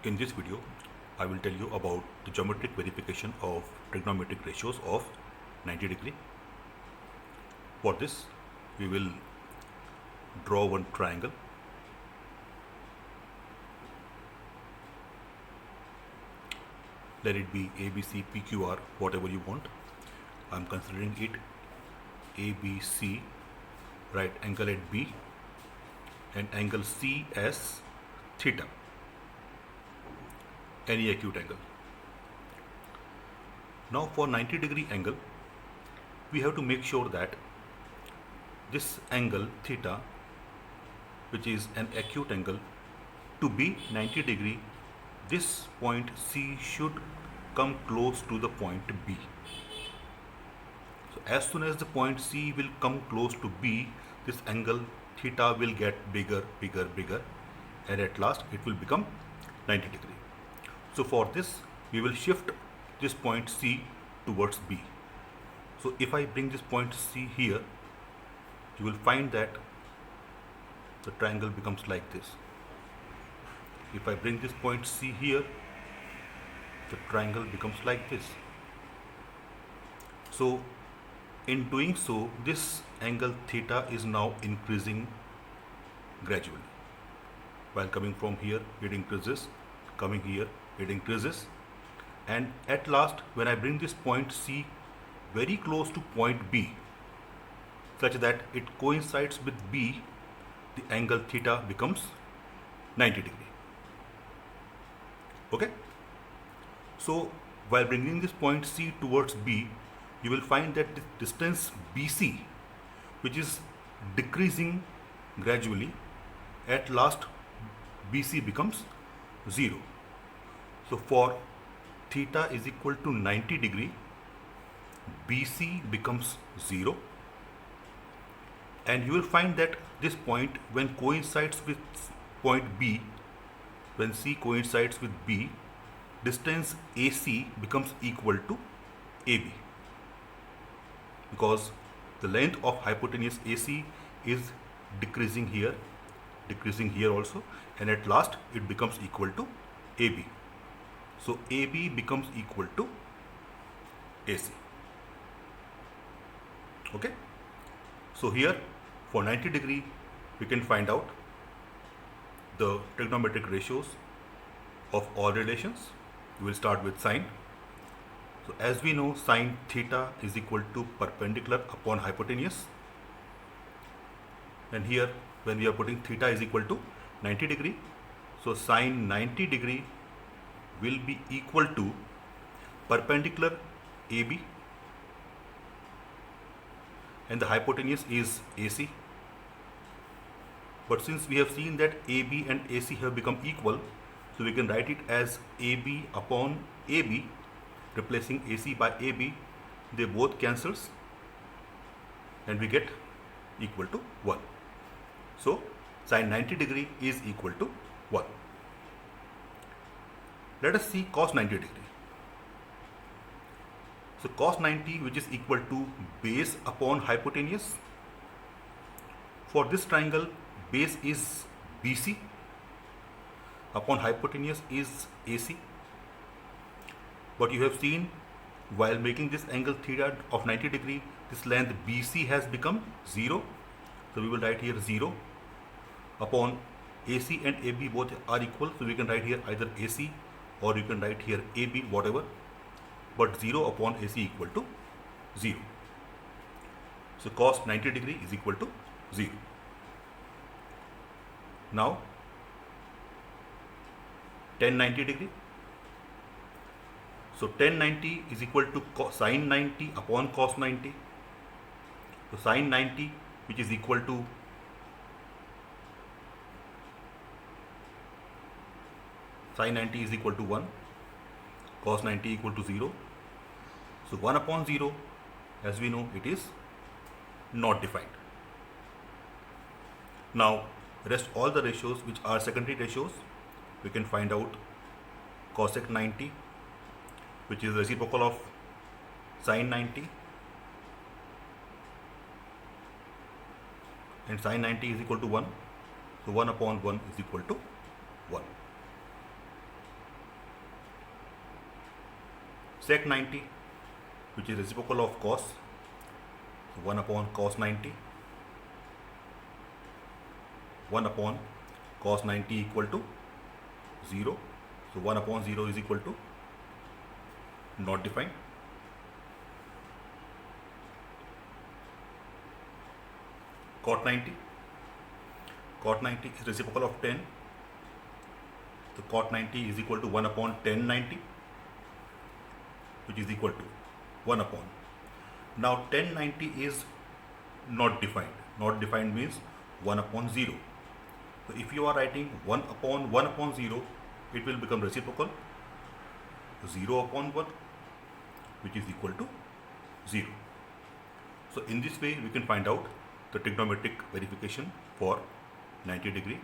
In this video, I will tell you about the geometric verification of trigonometric ratios of 90 degree. For this, we will draw one triangle. Let it be ABC, PQR, whatever you want. I am considering it ABC, right angle at B, and angle C as theta, any acute angle. Now for 90 degree angle, we have to make sure that this angle theta, which is an acute angle, to be 90 degree, this point C should come close to the point B. So as soon as the point C will come close to B, this angle theta will get bigger, and at last it will become 90 degree. So for this, we will shift this point C towards B. So if I bring this point C here, you will find that the triangle becomes like this. If I bring this point C here, the triangle becomes like this. So in doing so, this angle theta is now increasing gradually. While coming from here, it increases, coming here, it increases, and at last when I bring this point C very close to point B, such that it coincides with B, the angle theta becomes 90 degree. Okay? So while bringing this point C towards B, you will find that the distance BC, which is decreasing gradually, at last BC becomes 0. So for theta is equal to 90 degree, BC becomes 0, and you will find that this point, when coincides with point B, when C coincides with B, distance AC becomes equal to AB, because the length of hypotenuse AC is decreasing here also, and at last it becomes equal to AB. So AB becomes equal to AC. Okay? So here for 90 degree, we can find out the trigonometric ratios of all relations. We will start with sine. So as we know, sine theta is equal to perpendicular upon hypotenuse. And here when we are putting theta is equal to 90 degree, so sine 90 degree will be equal to perpendicular AB, and the hypotenuse is AC. But since we have seen that AB and AC have become equal, so we can write it as AB upon AB, replacing AC by AB. They both cancels, and we get equal to 1. So sine 90 degree is equal to 1. Let us see cos 90 degree. So cos 90, which is equal to base upon hypotenuse. For this triangle, base is BC, upon hypotenuse is AC. But you have seen, while making this angle theta of 90 degree, this length BC has become 0. So we will write here 0 upon AC, and AB both are equal. So we can write here either AC, or you can write here AB, whatever. But 0 upon AC equal to 0. So cos 90 degree is equal to 0. Now tan 90 degree. So tan 90 is equal to sin 90 upon cos 90. So sin 90, which is equal to sin 90 is equal to 1, cos 90 equal to 0. So 1 upon 0, as we know, it is not defined. Now rest all the ratios which are secondary ratios, we can find out cosec 90, which is reciprocal of sin 90, and sin 90 is equal to 1. So 1 upon 1 is equal to 1. sec 90, which is reciprocal of cos. So 1 upon cos 90. 1 upon cos 90 equal to 0. So 1 upon 0 is equal to not defined. Cot 90. Cot 90 is reciprocal of 10. So cot 90 is equal to 1 upon tan 90, which is equal to 1 upon. Now tan 90 is not defined. Not defined means 1 upon 0. So if you are writing 1 upon 0, it will become reciprocal 0 upon 1, which is equal to 0. So in this way we can find out the trigonometric verification for 90 degree